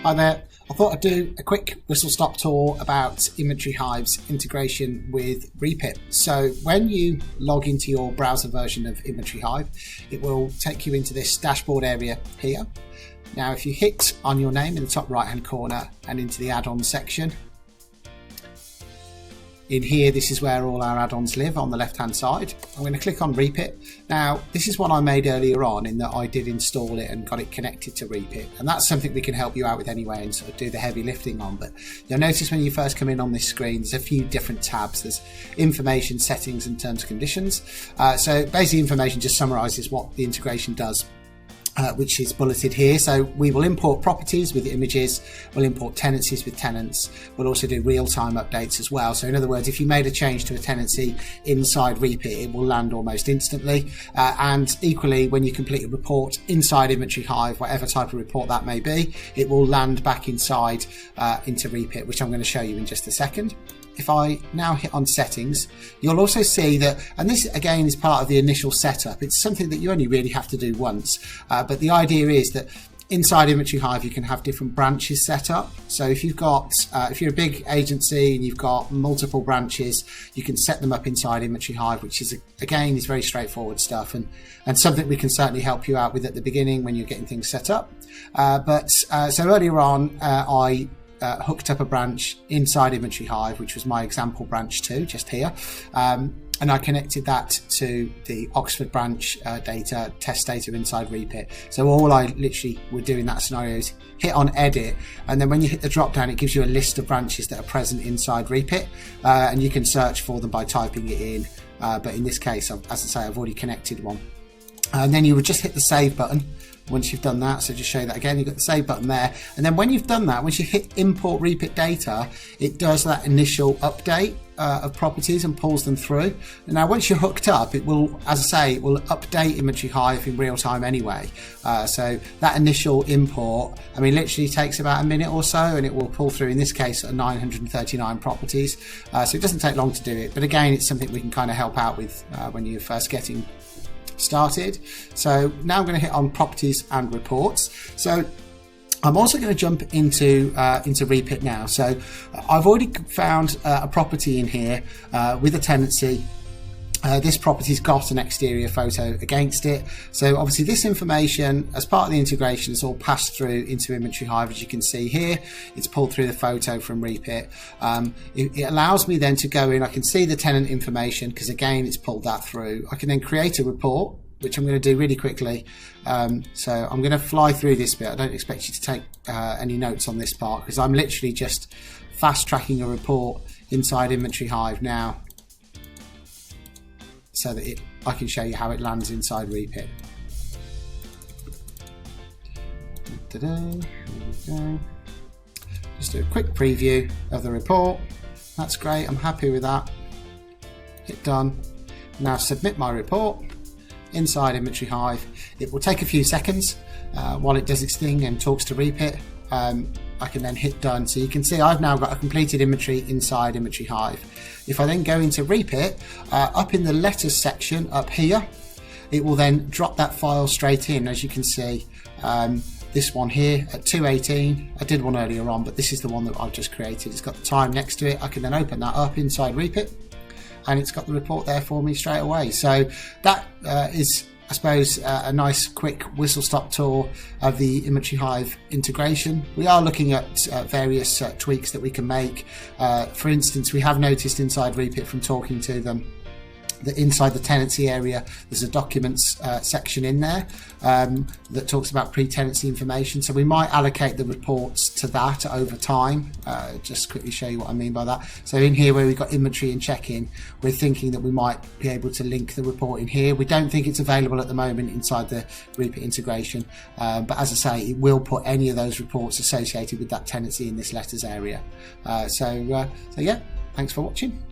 Hi there. I thought I'd do a quick whistle-stop tour about Inventory Hive's integration with Reapit. So when you log into your browser version of Inventory Hive, it will take you into this dashboard area here. Now, if you hit on your name in the top right-hand corner and into the add-ons section, in here, this is where all our add-ons live on the left-hand side. I'm going to click on Reapit. Now, this is one I made earlier on in that I did install it and got it connected to Reapit. And that's something we can help you out with anyway and sort of do the heavy lifting on. But you'll notice when you first come in on this screen, there's a few different tabs. There's information, settings, and terms and conditions. So basically, information just summarizes what the integration does. Which is bulleted here. So we will import properties with images, we'll import tenancies with tenants, we'll also do real-time updates as well. So in other words, if you made a change to a tenancy inside Reapit, it will land almost instantly. And equally, when you complete a report inside Inventory Hive, whatever type of report that may be, it will land back inside into Reapit, which I'm going to show you in just a second. If I now hit on settings, you'll also see that, and this again is part of the initial setup, it's something that you only really have to do once, but the idea is that inside Inventory Hive you can have different branches set up. So if you've got, if you're a big agency and you've got multiple branches, you can set them up inside Inventory Hive, which is again is very straightforward stuff and something we can certainly help you out with at the beginning when you're getting things set up. So earlier on I hooked up a branch inside Inventory Hive, which was my example branch 2 just here, and I connected that to the Oxford branch test data inside Reapit. So all I literally would do in that scenario is hit on edit, and then when you hit the drop down it gives you a list of branches that are present inside Reapit, and you can search for them by typing it in, but in this case, as I say, I've already connected one. And then you would just hit the save button once you've done that. So just show you that again, you've got the save button there. And then when you've done that, once you hit import Reapit data, it does that initial update of properties and pulls them through. And now once you're hooked up, it will, as I say, it will update Inventory Hive in real time anyway. So that initial import, I mean, literally takes about a minute or so, and it will pull through, in this case, 939 properties. So it doesn't take long to do it. But again, it's something we can kind of help out with when you're first getting started. So now I'm going to hit on properties and reports. So I'm also going to jump into Reapit now. So I've already found a property in here with a tenancy. This property's got an exterior photo against it. So obviously this information, as part of the integration, is all passed through into Inventory Hive. As you can see here, it's pulled through the photo from Reapit. It allows me then to go in, I can see the tenant information because again, it's pulled that through. I can then create a report, which I'm going to do really quickly. So I'm going to fly through this bit. I don't expect you to take any notes on this part because I'm literally just fast tracking a report inside Inventory Hive now, so that I can show you how it lands inside Reapit. Here we go. Just do a quick preview of the report. That's great, I'm happy with that. Hit done. Now submit my report inside Inventory Hive. It will take a few seconds while it does its thing and talks to Reapit. I can then hit done. So you can see I've now got a completed inventory inside Inventory Hive. If I then go into Reapit, up in the letters section up here, it will then drop that file straight in. As you can see, this one here at 2:18, I did one earlier on, but this is the one that I've just created. It's got the time next to it. I can then open that up inside Reapit, and it's got the report there for me straight away. So that is, I suppose, a nice quick whistle-stop tour of the Inventory Hive integration. We are looking at various tweaks that we can make. For instance, we have noticed inside Reapit from talking to them that inside the tenancy area there's a documents section in there that talks about pre-tenancy information, so we might allocate the reports to that over time. Just quickly show you what I mean by that. So in here where we've got inventory and check-in, we're thinking that we might be able to link the report in here. We don't think it's available at the moment inside the Reapit integration, but as I say, it will put any of those reports associated with that tenancy in this letters area. So yeah, thanks for watching.